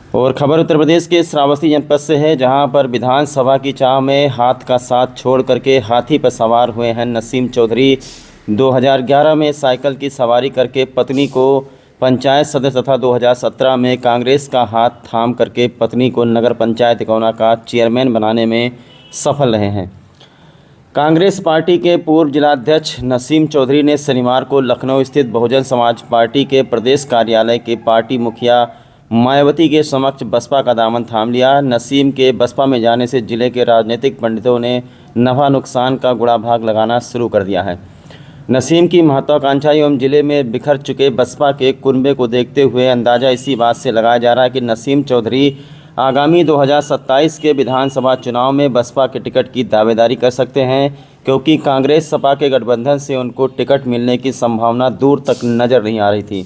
और खबर उत्तर प्रदेश के श्रावस्ती जनपद से है, जहां पर विधानसभा की चाह में हाथ का साथ छोड़ करके हाथी पर सवार हुए हैं नसीम चौधरी। 2011 में साइकिल की सवारी करके पत्नी को पंचायत सदस्य तथा 2017 में कांग्रेस का हाथ थाम करके पत्नी को नगर पंचायत इकौना का चेयरमैन बनाने में सफल रहे हैं। कांग्रेस पार्टी के पूर्व जिलाध्यक्ष नसीम चौधरी ने शनिवार को लखनऊ स्थित बहुजन समाज पार्टी के प्रदेश कार्यालय के पार्टी मुखिया मायावती के समक्ष बसपा का दामन थाम लिया। नसीम के बसपा में जाने से जिले के राजनीतिक पंडितों ने नफा नुकसान का गुणा भाग लगाना शुरू कर दिया है। नसीम की महत्वाकांक्षा एवं जिले में बिखर चुके बसपा के कुनबे को देखते हुए अंदाज़ा इसी बात से लगाया जा रहा है कि नसीम चौधरी आगामी 2027 के विधानसभा चुनाव में बसपा के टिकट की दावेदारी कर सकते हैं, क्योंकि कांग्रेस सपा के गठबंधन से उनको टिकट मिलने की संभावना दूर तक नज़र नहीं आ रही थी।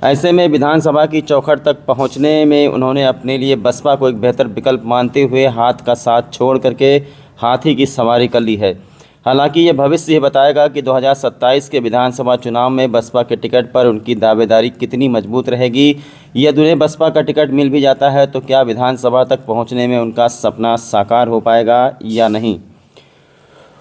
ऐसे में विधानसभा की चौखट तक पहुंचने में उन्होंने अपने लिए बसपा को एक बेहतर विकल्प मानते हुए हाथ का साथ छोड़ करके हाथी की सवारी कर ली है। हालांकि ये भविष्य ये बताएगा कि 2027 के विधानसभा चुनाव में बसपा के टिकट पर उनकी दावेदारी कितनी मजबूत रहेगी। यदि उन्हें बसपा का टिकट मिल भी जाता है तो क्या विधानसभा तक पहुंचने में उनका सपना साकार हो पाएगा या नहीं।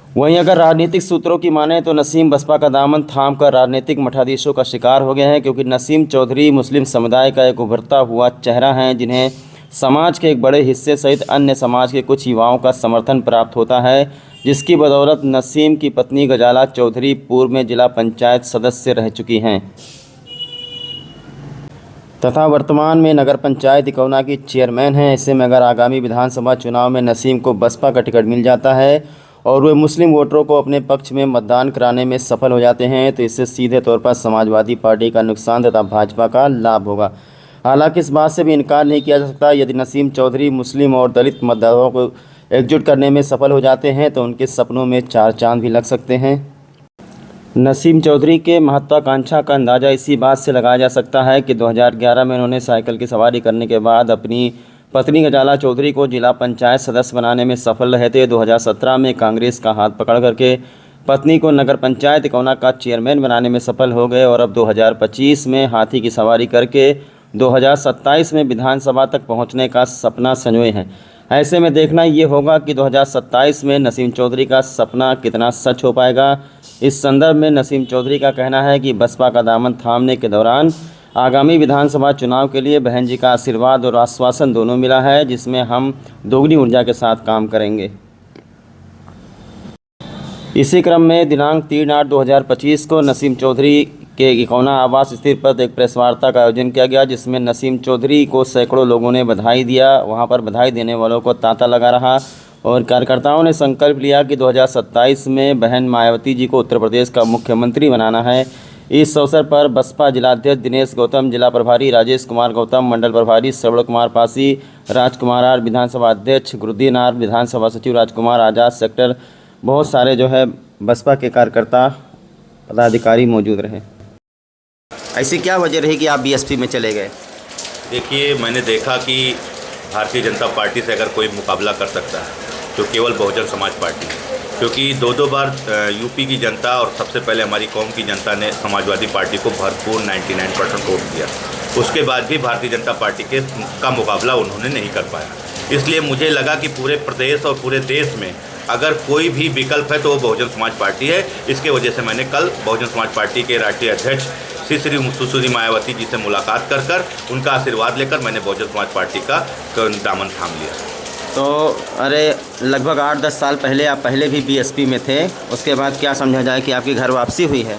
वहीं अगर राजनीतिक सूत्रों की माने तो नसीम बसपा का दामन थाम कर राजनीतिक मठाधीशों का शिकार हो गए हैं, क्योंकि नसीम चौधरी मुस्लिम समुदाय का एक उभरता हुआ चेहरा है, जिन्हें समाज के एक बड़े हिस्से सहित अन्य समाज के कुछ युवाओं का समर्थन प्राप्त होता है, जिसकी बदौलत नसीम की पत्नी गजाला चौधरी पूर्व में जिला पंचायत सदस्य रह चुकी हैं तथा वर्तमान में नगर पंचायत इकौना की चेयरमैन हैं। ऐसे में अगर आगामी विधानसभा चुनाव में नसीम को बसपा का टिकट मिल जाता है और वे मुस्लिम वोटरों को अपने पक्ष में मतदान कराने में सफल हो जाते हैं तो इससे सीधे तौर पर समाजवादी पार्टी का नुकसान तथा भाजपा का लाभ होगा। हालांकि इस बात से भी इनकार नहीं किया जा सकता, यदि नसीम चौधरी मुस्लिम और दलित मतदाताओं को एकजुट करने में सफल हो जाते हैं तो उनके सपनों में चार चांद भी लग सकते हैं। नसीम चौधरी के महत्वाकांक्षा का अंदाज़ा इसी बात से लगाया जा सकता है कि 2011 में उन्होंने साइकिल की सवारी करने के बाद अपनी पत्नी गजाला चौधरी को जिला पंचायत सदस्य बनाने में सफल रहे थे। 2017 में कांग्रेस का हाथ पकड़ करके पत्नी को नगर पंचायत इकौना का चेयरमैन बनाने में सफल हो गए और अब 2025 में हाथी की सवारी करके 2027 में विधानसभा तक पहुंचने का सपना संजोए हैं। ऐसे में देखना ये होगा कि 2027 में नसीम चौधरी का सपना कितना सच हो पाएगा। इस संदर्भ में नसीम चौधरी का कहना है कि बसपा का दामन थामने के दौरान आगामी विधानसभा चुनाव के लिए बहन जी का आशीर्वाद और आश्वासन दोनों मिला है, जिसमें हम दोगुनी ऊर्जा के साथ काम करेंगे। इसी क्रम में दिनांक 3/8/2025 को नसीम चौधरी के इकौना आवास स्थित पर एक प्रेस वार्ता का आयोजन किया गया, जिसमें नसीम चौधरी को सैकड़ों लोगों ने बधाई दिया। वहां पर बधाई देने वालों को तांता लगा रहा और कार्यकर्ताओं ने संकल्प लिया कि 2027 में बहन मायावती जी को उत्तर प्रदेश का मुख्यमंत्री बनाना है। इस अवसर पर बसपा जिलाध्यक्ष दिनेश गौतम, जिला प्रभारी राजेश कुमार गौतम, मंडल प्रभारी श्रवण कुमार पासी, राजकुमार आर, विधानसभा अध्यक्ष गुरुद्दीन आर, विधानसभा सचिव राजकुमार आज़ाद, सेक्टर बहुत सारे जो है बसपा के कार्यकर्ता पदाधिकारी मौजूद रहे। ऐसी क्या वजह रही कि आप बीएसपी में चले गए? देखिए, मैंने देखा कि भारतीय जनता पार्टी से अगर कोई मुकाबला कर सकता है तो केवल बहुजन समाज पार्टी है, क्योंकि दो बार यूपी की जनता और सबसे पहले हमारी कौम की जनता ने समाजवादी पार्टी को भरपूर 99% वोट दिया। उसके बाद भी भारतीय जनता पार्टी का मुकाबला उन्होंने नहीं कर पाया। इसलिए मुझे लगा कि पूरे प्रदेश और पूरे देश में अगर कोई भी विकल्प है तो वो बहुजन समाज पार्टी है। इसके वजह से मैंने कल बहुजन समाज पार्टी के राष्ट्रीय अध्यक्ष श्री सुश्री मायावती जी से मुलाकात कर उनका आशीर्वाद लेकर मैंने बहुजन समाज पार्टी का दामन थाम लिया। तो अरे लगभग 8-10 साल पहले आप पहले भी बीएसपी में थे, उसके बाद क्या समझा जाए कि आपकी घर वापसी हुई है?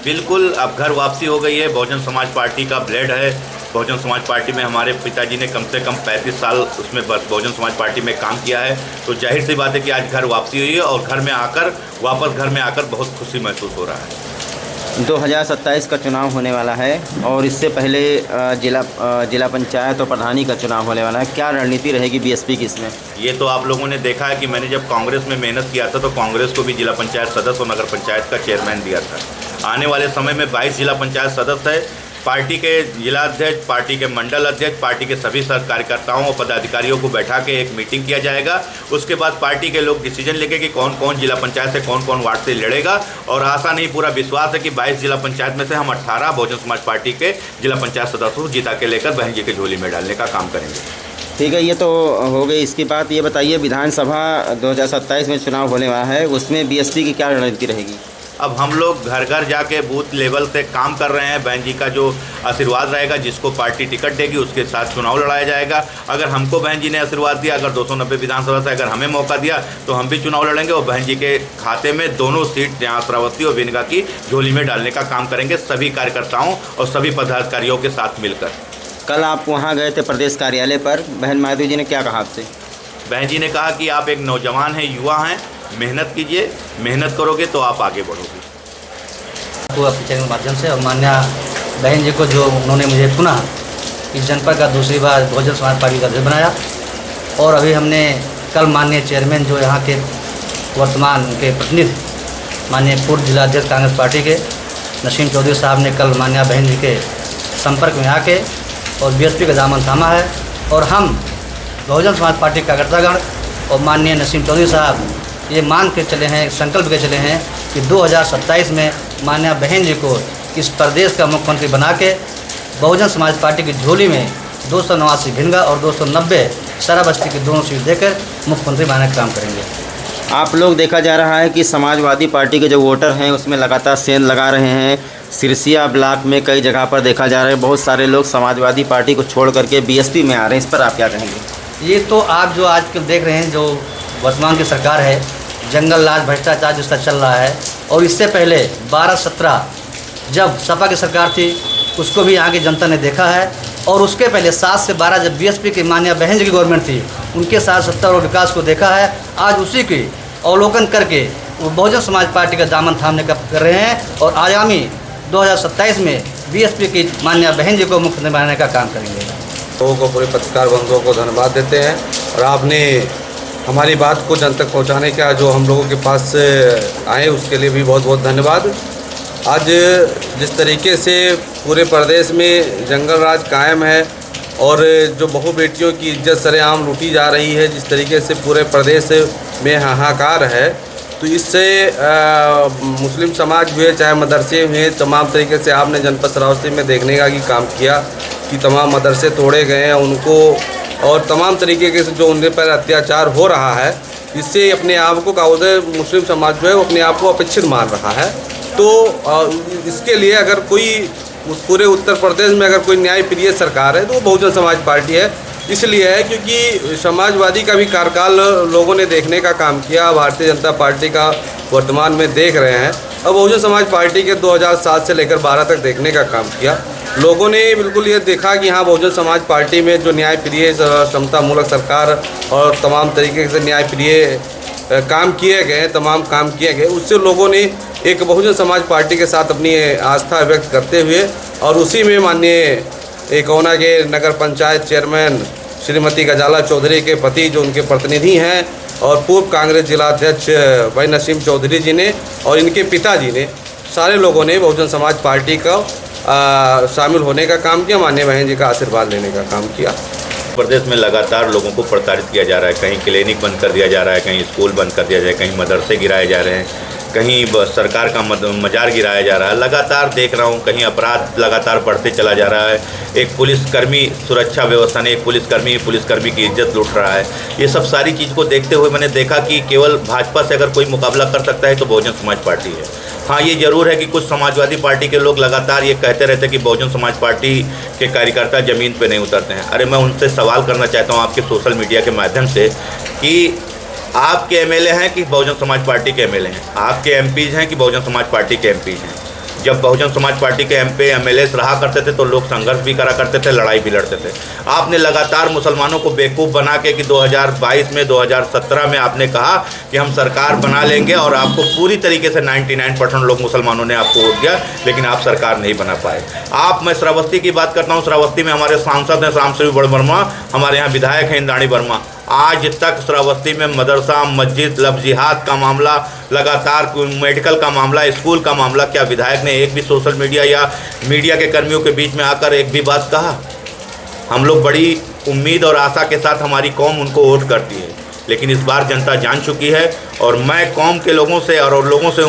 बिल्कुल, अब घर वापसी हो गई है। बहुजन समाज पार्टी का ब्लेड है। बहुजन समाज पार्टी में हमारे पिताजी ने कम से कम 35 साल उसमें बहुजन समाज पार्टी में काम किया है, तो जाहिर सी बात है कि आज घर वापसी हुई है और वापस घर में आकर बहुत खुशी महसूस हो रहा है। 2027 का चुनाव होने वाला है और इससे पहले जिला पंचायत और प्रधानी का चुनाव होने वाला है। क्या रणनीति रहेगी बीएसपी की इसमें? ये तो आप लोगों ने देखा है कि मैंने जब कांग्रेस में मेहनत किया था तो कांग्रेस को भी जिला पंचायत सदस्य और नगर पंचायत का चेयरमैन दिया था। आने वाले समय में 22 जिला पंचायत सदस्य है, पार्टी के जिला अध्यक्ष, पार्टी के मंडल अध्यक्ष, पार्टी के सभी कार्यकर्ताओं और पदाधिकारियों को बैठा के एक मीटिंग किया जाएगा। उसके बाद पार्टी के लोग डिसीजन लेंगे कि कौन कौन जिला पंचायत से कौन कौन वार्ड से लड़ेगा। और आशा नहीं, पूरा विश्वास है कि 22 जिला पंचायत में से हम 18 बहुजन समाज पार्टी के जिला पंचायत सदस्यों को जिता के लेकर बहन जी के झोली में डालने का काम करेंगे। ठीक है, ये तो हो गई। इसकी बात ये बताइए, विधानसभा 2027 में चुनाव होने वाला है, उसमें बीएसपी की क्या रणनीति रहेगी? अब हम लोग घर घर जाके बूथ लेवल से काम कर रहे हैं। बहन जी का जो आशीर्वाद रहेगा, जिसको पार्टी टिकट देगी उसके साथ चुनाव लड़ाया जाएगा। अगर हमको बहन जी ने आशीर्वाद दिया, अगर 290 विधानसभा से अगर हमें मौका दिया तो हम भी चुनाव लड़ेंगे और बहन जी के खाते में दोनों सीट यहाँ श्रावस्ती और बिनगा की झोली में डालने का काम करेंगे, सभी कार्यकर्ताओं और सभी पदाधिकारियों के साथ मिलकर। कल आप वहाँ गए थे प्रदेश कार्यालय पर, बहन मायावती जी ने क्या कहा आपसे? बहन जी ने कहा कि आप एक नौजवान हैं, युवा हैं, मेहनत कीजिए, मेहनत करोगे तो आप आगे बढ़ोगे। तो अपने चैनल के माध्यम से और मान्य बहन जी को जो उन्होंने मुझे पुनः इस जनपद का दूसरी बार बहुजन समाज पार्टी का अध्यक्ष बनाया। और अभी हमने कल माननीय चेयरमैन जो यहाँ के वर्तमान के प्रतिनिधि माननीय पूर्व जिला अध्यक्ष कांग्रेस पार्टी के नसीम चौधरी साहब ने कल मान्य बहन जी के संपर्क में आके और बीएसपी का दामन थामा है। और हम बहुजन समाज पार्टी कार्यकर्तागण और माननीय नसीम चौधरी साहब ये मान के चले हैं, संकल्प के चले हैं कि 2027 में माननीय बहन जी को इस प्रदेश का मुख्यमंत्री बना के बहुजन समाज पार्टी की झोली में 289 भिनगा और 290 श्रावस्ती की दोनों सीट देकर मुख्यमंत्री बनाने का काम करेंगे। आप लोग देखा जा रहा है कि समाजवादी पार्टी के जो वोटर हैं उसमें लगातार सेंध लगा रहे हैं। सिरसिया ब्लॉक में कई जगह पर देखा जा रहा है बहुत सारे लोग समाजवादी पार्टी को छोड़ करके बीएसपी में आ रहे हैं, इस पर आप क्या कहेंगे? ये तो आप जो आजकल देख रहे हैं, जो वर्तमान की सरकार है, जंगल राज भ्रष्टाचार जिसका चल रहा है। और इससे पहले 12-17 जब सपा की सरकार थी उसको भी यहाँ की जनता ने देखा है। और उसके पहले 7 से 12 जब बीएसपी की मान्य बहन जी की गवर्नमेंट थी उनके साथ सत्ता और विकास को देखा है। आज उसी की अवलोकन करके वो बहुजन समाज पार्टी का दामन थामने का कर रहे हैं और आगामी 2027 में बीएसपी की मान्य बहन जी को मुख्यमंत्री बनाने का काम करेंगे। लोगों को, पूरे पत्रकार बंधुओं को धन्यवाद देते हैं और आपने हमारी बात को जन तक पहुंचाने का जो हम लोगों के पास आए उसके लिए भी बहुत बहुत धन्यवाद। आज जिस तरीके से पूरे प्रदेश में जंगल राज कायम है और जो बहु बेटियों की इज्जत सरेआम लूटी जा रही है, जिस तरीके से पूरे प्रदेश में हाहाकार है, तो इससे मुस्लिम समाज हुए चाहे मदरसे हुए, तमाम तरीके से आपने जनपद श्रावस्ती में देखने का कि काम किया कि तमाम मदरसे तोड़े गए हैं उनको, और तमाम तरीके के से जो उनके पर अत्याचार हो रहा है, इससे अपने आप को मुस्लिम समाज जो है वो अपने आप को अपेक्षित मान रहा है। तो इसके लिए अगर कोई पूरे उत्तर प्रदेश में अगर कोई न्याय प्रिय सरकार है तो वो बहुजन समाज पार्टी है। इसलिए है क्योंकि समाजवादी का भी कार्यकाल लोगों ने देखने का काम किया, भारतीय जनता पार्टी का वर्तमान में देख रहे हैं, और बहुजन समाज पार्टी के 2007 से लेकर 12 तक देखने का काम किया। लोगों ने बिल्कुल ये देखा कि हाँ, बहुजन समाज पार्टी में जो न्याय प्रिय समतामूलक सरकार और तमाम तरीके से न्याय प्रिय काम किए गए, तमाम काम किए गए, उससे लोगों ने एक बहुजन समाज पार्टी के साथ अपनी आस्था व्यक्त करते हुए और उसी में माननीय एकौना के नगर पंचायत चेयरमैन श्रीमती गजाला चौधरी के पति जो उनके प्रतिनिधि हैं और पूर्व कांग्रेस जिला अध्यक्ष भाई नसीम चौधरी जी ने और इनके पिताजी ने, सारे लोगों ने बहुजन समाज पार्टी का शामिल होने का काम किया, माननीय बहन जी का आशीर्वाद लेने का काम किया। प्रदेश में लगातार लोगों को प्रताड़ित किया जा रहा है, कहीं क्लिनिक बंद कर दिया जा रहा है, कहीं स्कूल बंद कर दिया जाए, कहीं मदरसे गिराए जा रहे हैं, कहीं सरकार का मजार गिराया जा रहा है। लगातार देख रहा हूँ कहीं अपराध लगातार बढ़ते चला जा रहा है। एक पुलिसकर्मी, सुरक्षा व्यवस्था ने एक पुलिसकर्मी की इज्जत लूट रहा है। ये सब सारी चीज़ को देखते हुए मैंने देखा कि केवल भाजपा से अगर कोई मुकाबला कर सकता है तो बहुजन समाज पार्टी है। हाँ, ये ज़रूर है कि कुछ समाजवादी पार्टी के लोग लगातार ये कहते रहते हैं कि बहुजन समाज पार्टी के कार्यकर्ता ज़मीन पे नहीं उतरते हैं। अरे मैं उनसे सवाल करना चाहता हूँ आपके सोशल मीडिया के माध्यम से कि आपके एमएलए हैं कि बहुजन समाज पार्टी के एमएलए हैं, आपके एमपीज हैं कि बहुजन समाज पार्टी के एमपीज हैं। जब बहुजन समाज पार्टी के एमएलए रहा करते थे तो लोग संघर्ष भी करा करते थे, लड़ाई भी लड़ते थे। आपने लगातार मुसलमानों को बेवकूफ़ बना के कि 2022 में 2017 में आपने कहा कि हम सरकार बना लेंगे और आपको पूरी तरीके से 99% लोग मुसलमानों ने आपको वोट दिया, लेकिन आप सरकार नहीं बना पाए। मैं श्रावस्ती की बात करता हूँ, श्रावस्ती में हमारे सांसद हैं रामश्री वर्मा, हमारे यहाँ विधायक हैं इंद्राणी वर्मा। आज तक श्रावस्ती में मदरसा, मस्जिद, लव जिहाद का मामला, लगातार मेडिकल का मामला, स्कूल का मामला, क्या विधायक ने एक भी सोशल मीडिया या मीडिया के कर्मियों के बीच में आकर एक भी बात कहा? हम लोग बड़ी उम्मीद और आशा के साथ हमारी कौम उनको वोट करती है, लेकिन इस बार जनता जान चुकी है। और मैं कौम के लोगों से और लोगों से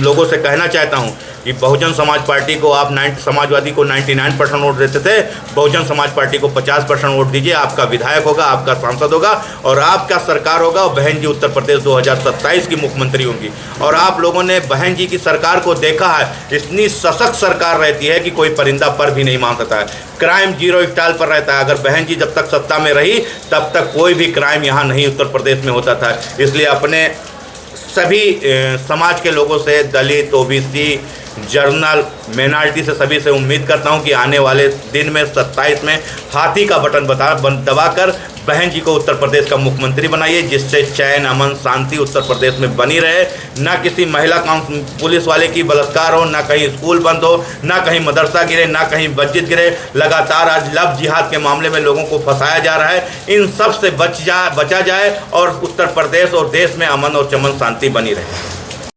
लोगों से कहना चाहता हूं कि बहुजन समाज पार्टी को आप समाजवादी को 99% वोट देते थे, बहुजन समाज पार्टी को 50% वोट दीजिए। आपका विधायक होगा, आपका सांसद होगा और आपका सरकार होगा। और बहन जी उत्तर प्रदेश 2027 की मुख्यमंत्री होंगी। और आप लोगों ने बहन जी की सरकार को देखा है, इतनी सशक्त सरकार रहती है कि कोई परिंदा पर भी नहीं मान सकता है। क्राइम जीरो स्टाइल पर रहता है। अगर बहन जी जब तक सत्ता में रही तब तक कोई भी क्राइम यहाँ नहीं उत्तर प्रदेश में होता था। इसलिए अपने सभी समाज के लोगों से, दलित, ओबीसी, जर्नल, माइनॉरिटी से, सभी से उम्मीद करता हूं कि आने वाले दिन में 27 में हाथी का बटन दबाकर बहन जी को उत्तर प्रदेश का मुख्यमंत्री बनाइए, जिससे चैन, अमन, शांति उत्तर प्रदेश में बनी रहे। ना किसी महिला पुलिस वाले की बलात्कार हो, ना कहीं स्कूल बंद हो, ना कहीं मदरसा गिरे, ना कहीं मस्जिद गिरे। लगातार आज लव जिहाद के मामले में लोगों को फंसाया जा रहा है। इन सब से बचा जाए और उत्तर प्रदेश और देश में अमन और चमन शांति बनी रहे।